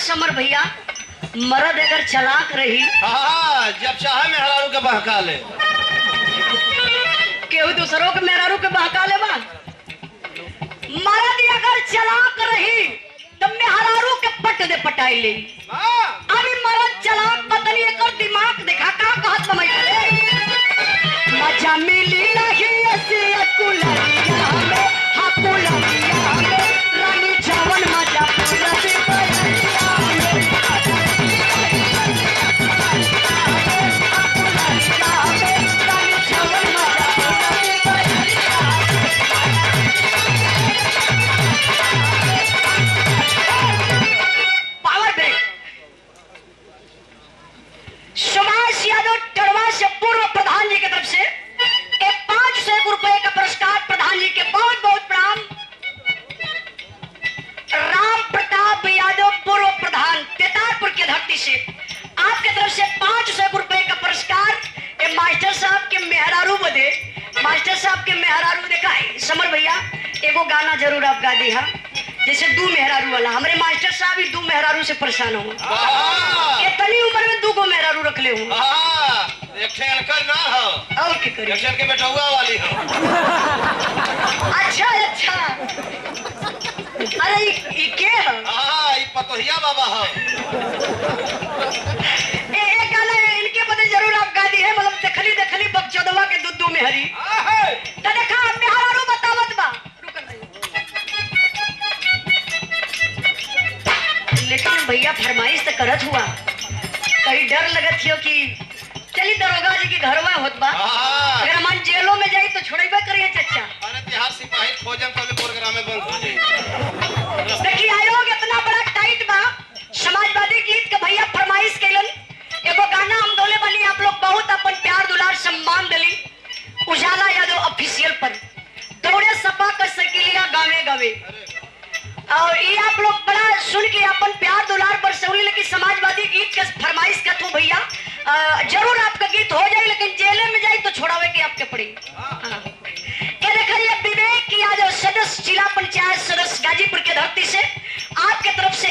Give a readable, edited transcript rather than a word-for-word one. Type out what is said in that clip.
समर भैया मर्द अगर चलाक रही जब चाहे मेहरारू के बहका ले केहू दूसरों के मेहरारू के बहका ले बा मर्द अगर चलाक रही तो मेहरारू के पट दे पटाई ले अभी मर्द चलाक पतनी एकर दिमाग देखा का कहत समय करे मजा मिली नहीं ऐसे कुलरिया में कुलरिया में रानी जवन मजा पूरा दे आपके तरफ से 500 रुपए का पुरस्कार मास्टर साहब के मेहरारू बदे। मास्टर साहब के मेहरारू देखा समर भैया एगो गाना जरूर आप गा दी जैसे दू मेहरारू वाला हमारे मास्टर साहब ही दू मेहरारू से परेशान हो इतनी उम्र में 2 गो मेहरारू रख ले हूँ ना हो और के बेटुआ वाली हो। अच्छा अच्छा अरे ये के है पतोहिया बाबा हो एक गाना इनके बदे जरूर आप गा दी है मतलब देखली बकचोदवा के दूध में हरी तो देखा मेहरारू बतावत बा लेकिन भैया फरमाइश तो करत हुआ कहीं डर लगत हो कि चली दरोगा जी के घर में होत बा अगर हम जेलों में जाई तो छोड़बे करिए चच्चा अरे बिहार सिपाही खोजम तो प्रोग्राम में बंद हो जाई। देखिए आयोग इतना बड़ा टाइट बा समाजवादी गीत के भैया फरमाइश कैलन एगो गाना हम दोले बनी आप लोग बहुत अपन प्यार दुलार सम्मान दिली उजाला यादव ऑफिशियल पर दौड़े सपा कर सकिलिया गावे गावे और ये आप लोग बड़ा सुन के अपन प्यार दुलार बरसौली लेकिन समाजवादी गीत के फरमाइश का तो भैया जरूर आपका गीत हो जाए लेकिन जेल में जाए तो छोड़ावे के आपके पड़ी। क्या देखिए विवेक की आज सदस्य जिला पंचायत सदस्य गाजीपुर के धरती से आपके तरफ से